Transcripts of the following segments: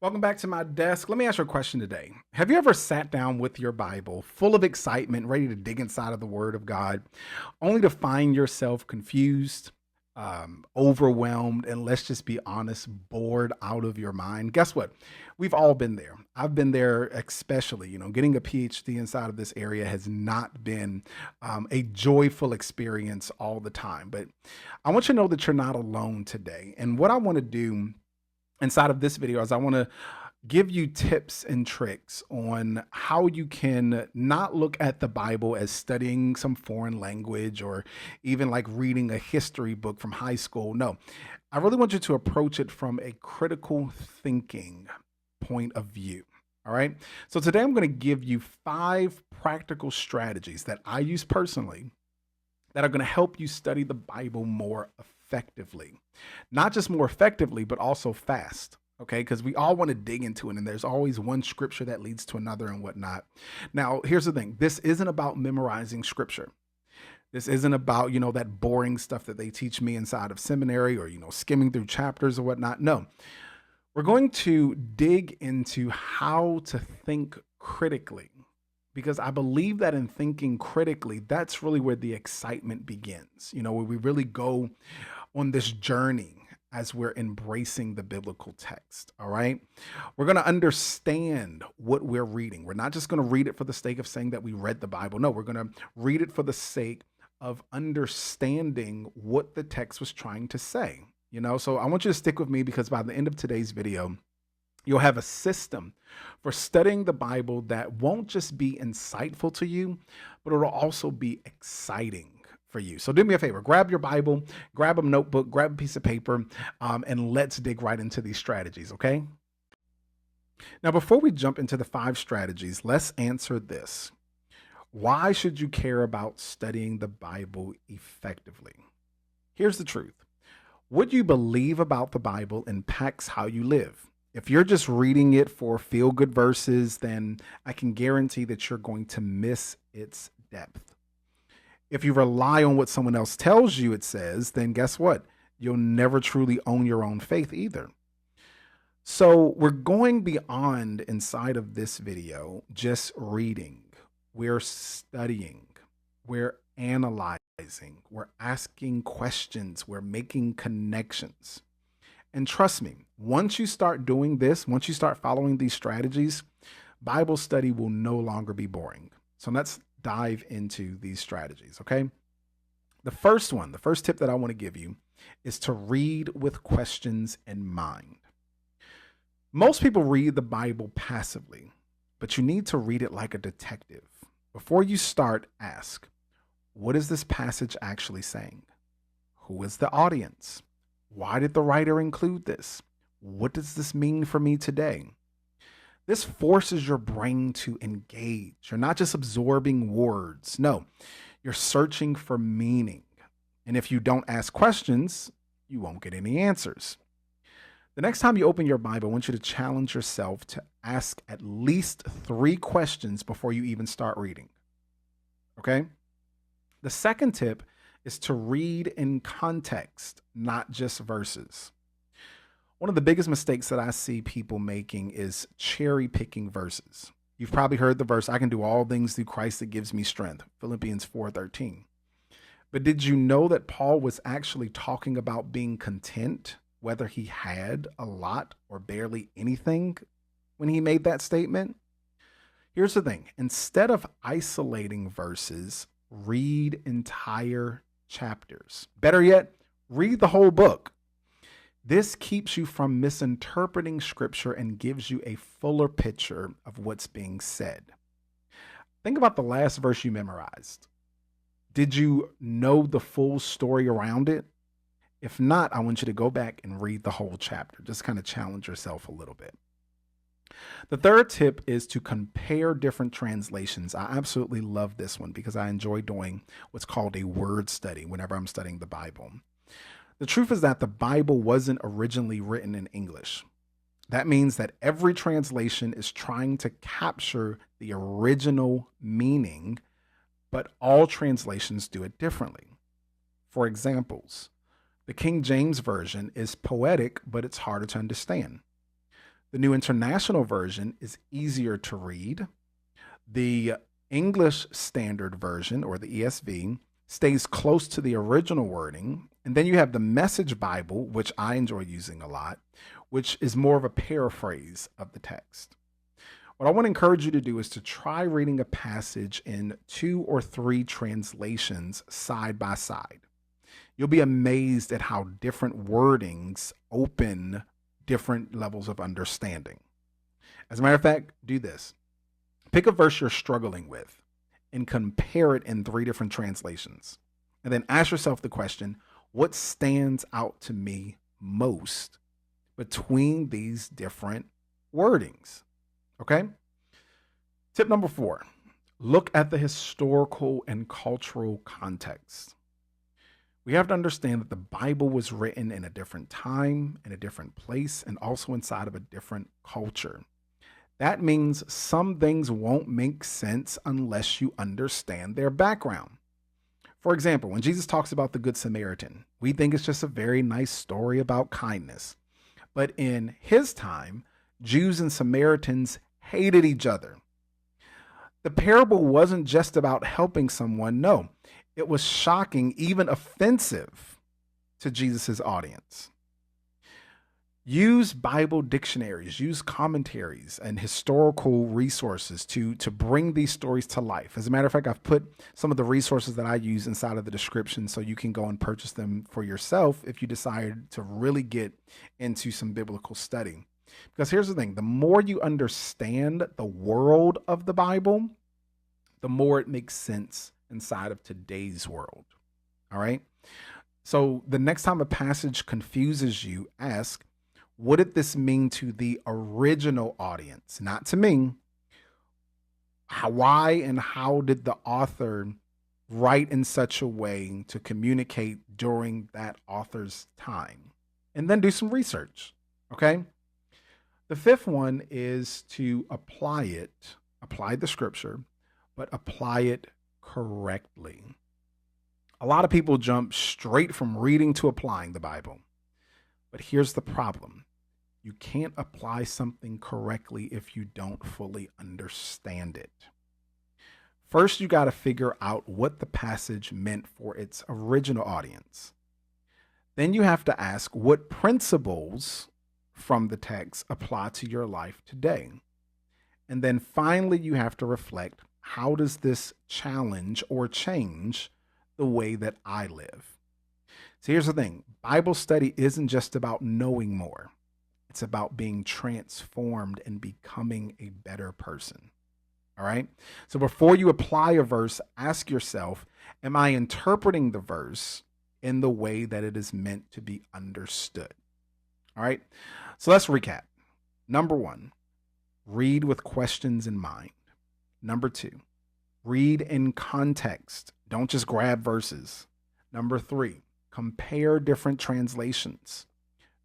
Welcome back to my desk. Let me ask you a question today. Have you ever sat down with your Bible, full of excitement, ready to dig inside of the Word of God, only to find yourself confused, overwhelmed, and let's just be honest, bored out of your mind? Guess what? We've all been there. I've been there, especially. Getting a PhD inside of this area has not been a joyful experience all the time. But I want you to know that you're not alone today. And what I want to do inside of this video is I want to give you tips and tricks on how you can not look at the Bible as studying some foreign language or even like reading a history book from high school. No, I really want you to approach it from a critical thinking point of view. All right. So today I'm going to give you 5 practical strategies that I use personally that are going to help you study the Bible more effectively. Not just more effectively, but also fast. Okay, because we all want to dig into it, and there's always one scripture that leads to another and whatnot. Now, here's the thing. This isn't about memorizing scripture. This isn't about, that boring stuff that they teach me inside of seminary or, skimming through chapters or whatnot. No, we're going to dig into how to think critically, because I believe that in thinking critically, that's really where the excitement begins, where we really go on this journey as we're embracing the biblical text. All right. We're going to understand what we're reading. We're not just going to read it for the sake of saying that we read the Bible. No, we're going to read it for the sake of understanding what the text was trying to say. So I want you to stick with me, because by the end of today's video, you'll have a system for studying the Bible that won't just be insightful to you, but it'll also be exciting for you. So do me a favor, grab your Bible, grab a notebook, grab a piece of paper, and let's dig right into these strategies, okay? Now, before we jump into the 5 strategies, let's answer this. Why should you care about studying the Bible effectively? Here's the truth. What you believe about the Bible impacts how you live. If you're just reading it for feel-good verses, then I can guarantee that you're going to miss its depth. If you rely on what someone else tells you it says, then guess what? You'll never truly own your own faith either. So we're going beyond inside of this video just reading. We're studying. We're analyzing. We're asking questions. We're making connections. And trust me, once you start doing this, once you start following these strategies, Bible study will no longer be boring. So let's dive into these strategies, okay? The first tip that I want to give you is to read with questions in mind. Most people read the Bible passively, but you need to read it like a detective. Before you start, ask, what is this passage actually saying? Who is the audience? Why did the writer include this? What does this mean for me today? This forces your brain to engage. You're not just absorbing words. No, you're searching for meaning. And if you don't ask questions, you won't get any answers. The next time you open your Bible, I want you to challenge yourself to ask at least 3 questions before you even start reading. Okay? The second tip is to read in context, not just verses. One of the biggest mistakes that I see people making is cherry picking verses. You've probably heard the verse, I can do all things through Christ that gives me strength, Philippians 4:13. But did you know that Paul was actually talking about being content, whether he had a lot or barely anything when he made that statement? Here's the thing. Instead of isolating verses, read entire chapters. Better yet, read the whole book. This keeps you from misinterpreting scripture and gives you a fuller picture of what's being said. Think about the last verse you memorized. Did you know the full story around it? If not, I want you to go back and read the whole chapter. Just kind of challenge yourself a little bit. The third tip is to compare different translations. I absolutely love this one because I enjoy doing what's called a word study whenever I'm studying the Bible. The truth is that the Bible wasn't originally written in English. That means that every translation is trying to capture the original meaning, but all translations do it differently. For examples, the King James Version is poetic, but it's harder to understand. The New International Version is easier to read. The English Standard Version, or the ESV, stays close to the original wording. And then you have the Message Bible, which I enjoy using a lot, which is more of a paraphrase of the text. What I want to encourage you to do is to try reading a passage in 2 or 3 translations side by side. You'll be amazed at how different wordings open different levels of understanding. As a matter of fact, do this. Pick a verse you're struggling with and compare it in 3 different translations. And then ask yourself the question, what stands out to me most between these different wordings? Okay? Tip number 4, look at the historical and cultural context. We have to understand that the Bible was written in a different time, in a different place, and also inside of a different culture. That means some things won't make sense unless you understand their background. For example, when Jesus talks about the Good Samaritan, we think it's just a very nice story about kindness. But in his time, Jews and Samaritans hated each other. The parable wasn't just about helping someone. No, it was shocking, even offensive to Jesus's audience. Use Bible dictionaries, use commentaries and historical resources to bring these stories to life. As a matter of fact, I've put some of the resources that I use inside of the description so you can go and purchase them for yourself if you decide to really get into some biblical study. Because here's the thing, the more you understand the world of the Bible, the more it makes sense inside of today's world. All right. So the next time a passage confuses you, ask, what did this mean to the original audience? Not to me. Why and how did the author write in such a way to communicate during that author's time? And then do some research. Okay. The 5th one is to apply the scripture, but apply it correctly. A lot of people jump straight from reading to applying the Bible. But here's the problem. You can't apply something correctly if you don't fully understand it. First, you got to figure out what the passage meant for its original audience. Then you have to ask what principles from the text apply to your life today. And then finally, you have to reflect, how does this challenge or change the way that I live? So here's the thing. Bible study isn't just about knowing more. It's about being transformed and becoming a better person. All right. So before you apply a verse, ask yourself, am I interpreting the verse in the way that it is meant to be understood? All right. So let's recap. Number 1, read with questions in mind. Number 2, read in context. Don't just grab verses. Number 3, compare different translations.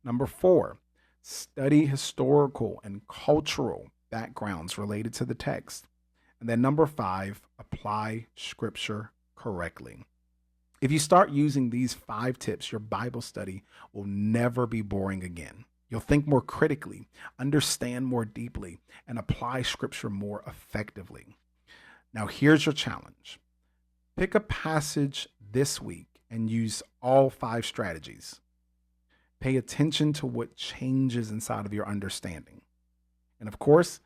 Number 4, study historical and cultural backgrounds related to the text. And then number 5, apply scripture correctly. If you start using these 5 tips, your Bible study will never be boring again. You'll think more critically, understand more deeply, and apply scripture more effectively. Now, here's your challenge. Pick a passage this week and use all 5 strategies. Pay attention to what changes inside of your understanding. And of course,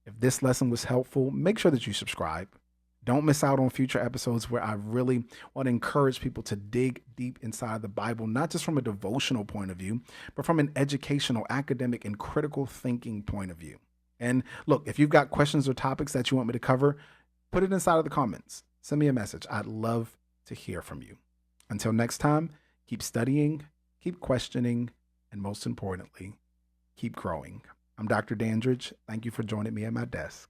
if this lesson was helpful, make sure that you subscribe. Don't miss out on future episodes where I really want to encourage people to dig deep inside the Bible, not just from a devotional point of view, but from an educational, academic, and critical thinking point of view. And look, if you've got questions or topics that you want me to cover, put it inside of the comments. Send me a message. I'd love to hear from you. Until next time, keep studying, keep questioning, and most importantly, keep growing. I'm Dr. Dandridge. Thank you for joining me at my desk.